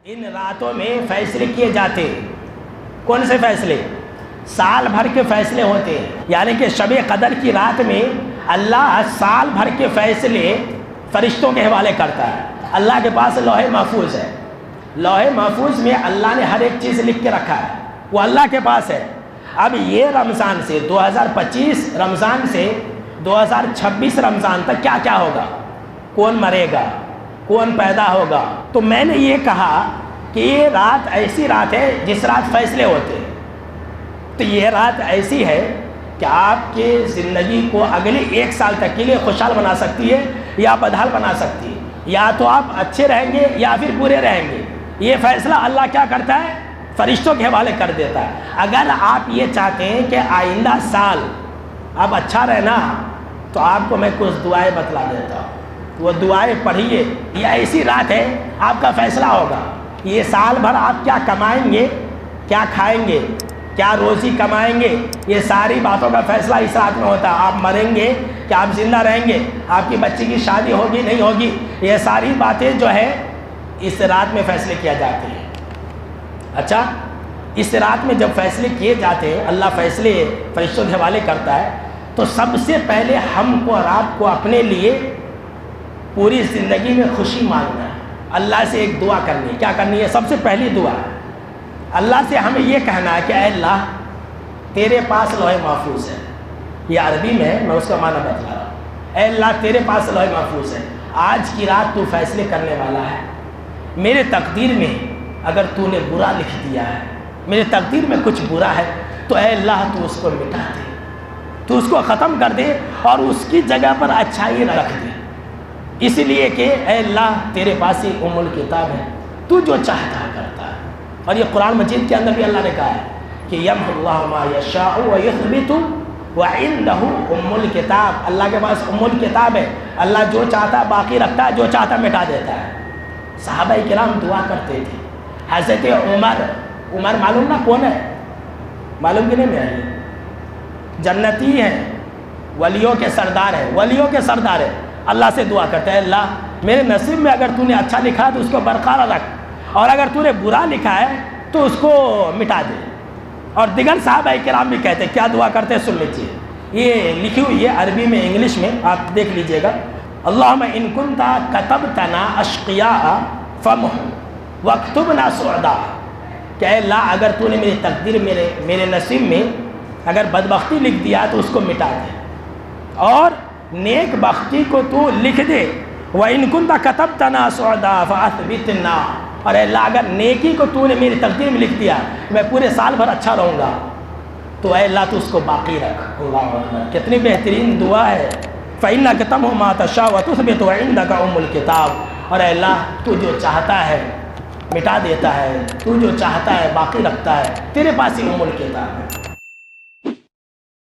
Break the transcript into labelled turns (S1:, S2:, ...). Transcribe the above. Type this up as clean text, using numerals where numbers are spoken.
S1: ان راتوں میں فیصلے کیے جاتے ہیں۔ کون سے فیصلے؟ سال بھر کے فیصلے ہوتے ہیں، یعنی کہ شب قدر کی رات میں اللہ سال بھر کے فیصلے فرشتوں کے حوالے کرتا ہے۔ اللہ کے پاس لوح محفوظ ہے، لوح محفوظ میں اللہ نے ہر ایک چیز لکھ کے رکھا ہے، وہ اللہ کے پاس ہے۔ اب یہ رمضان سے 2025 رمضان سے 2026 رمضان تک کیا کیا ہوگا، کون مرے گا، کون پیدا ہوگا۔ تو میں نے یہ کہا کہ یہ رات ایسی رات ہے جس رات فیصلے ہوتے ہیں۔ تو یہ رات ایسی ہے کہ آپ کے زندگی کو اگلے 1 سال تک کے لیے خوشحال بنا سکتی ہے یا بدحال بنا سکتی ہے، یا تو آپ اچھے رہیں گے یا پھر برے رہیں گے۔ یہ فیصلہ اللہ کیا کرتا ہے؟ فرشتوں کے حوالے کر دیتا ہے۔ اگر آپ یہ چاہتے ہیں کہ آئندہ سال آپ اچھا رہنا، تو آپ کو میں کچھ دعائیں بتلا دیتا ہوں، وہ دعائیں پڑھیے۔ یہ ایسی رات ہے آپ کا فیصلہ ہوگا، یہ سال بھر آپ کیا کمائیں گے، کیا کھائیں گے، کیا روزی کمائیں گے، یہ ساری باتوں کا فیصلہ اس رات میں ہوتا ہے۔ آپ مریں گے کہ آپ زندہ رہیں گے، آپ کی بچی کی شادی ہوگی نہیں ہوگی، یہ ساری باتیں جو ہے اس رات میں فیصلے کیا جاتے ہیں۔ اچھا، اس رات میں جب فیصلے کیے جاتے ہیں، اللہ فیصلے فرشتوں کے حوالے کرتا ہے، تو سب سے پہلے ہم کو اور آپ کو اپنے لیے پوری زندگی میں خوشی مانگنا ہے، اللہ سے ایک دعا کرنی ہے۔ کیا کرنی ہے؟ سب سے پہلی دعا اللہ سے ہمیں یہ کہنا ہے کہ اے اللہ تیرے پاس لوح محفوظ ہے۔ یہ عربی میں ہے، میں اس کا معنی بتلا رہا ہوں۔ اے اللہ تیرے پاس لوح محفوظ ہے، آج کی رات تو فیصلے کرنے والا ہے۔ میرے تقدیر میں اگر تو نے برا لکھ دیا ہے، میرے تقدیر میں کچھ برا ہے، تو اے اللہ تو اس کو مٹا دے، تو اس کو ختم کر دے اور اس کی جگہ پر اچھائی رکھ دے۔ اس لیے کہ اے اللہ تیرے پاس ہی ام الکتاب ہے، تو جو چاہتا کرتا ہے۔ اور یہ قرآن مجید کے اندر بھی اللہ نے کہا ہے کہ یمحو اللہ ما یشاء ویثبت وعندہ ام الکتاب، اللہ کے پاس ام الکتاب ہے، اللہ جو چاہتا ہے باقی رکھتا ہے، جو چاہتا مٹا دیتا ہے۔ صحابہ کرام دعا کرتے تھے۔ حضرت عمر معلوم نہ کون ہے؟ معلوم کہ نہیں میرے؟ جنتی ہے، ولیوں کے سردار ہے، ولیوں کے سردار ہے۔ اللہ سے دعا کرتا ہے اللہ میرے نصیب میں اگر تو نے اچھا لکھا ہے تو اس کو برقرار رکھ، اور اگر تو نے برا لکھا ہے تو اس کو مٹا دے۔ اور دیگر صحابہ کرام بھی کہتے ہیں، کیا دعا کرتے ہیں سن لیجیے، یہ لکھی ہوئی ہے عربی میں، انگلش میں آپ دیکھ لیجئے گا۔ اللہم ان کنت کتبتنا اشقیاء فمح واکتبنا سعداء، کہ اے اللہ اگر تو نے میری تقدیر میرے نصیب میں اگر بدبختی لکھ دیا تو اس کو مٹا دے، اور نیک بختی کو تو لکھ دے۔ وَإِن كُنْتَ كَتَبْتَنَا سُعْدَاءَ فَأَثْبِتْنَا، اور اے اللہ اگر نیکی کو تو نے میری تقدیر میں لکھ دیا میں پورے سال بھر اچھا رہوں گا، تو اے اللہ تو اس کو باقی رکھ۔ اللہ اکبر، کتنی بہترین دعا ہے۔ فَإِنَّكَ تَمْحُو مَا تَشَاءُ وَتُثْبِتُ وَعِندَكَ أُمُّ الْكِتَابِ، اور اے اللہ تو جو چاہتا ہے مٹا دیتا ہے، تو جو چاہتا ہے باقی رکھتا ہے، تیرے پاس ہی ام الکتاب ہے۔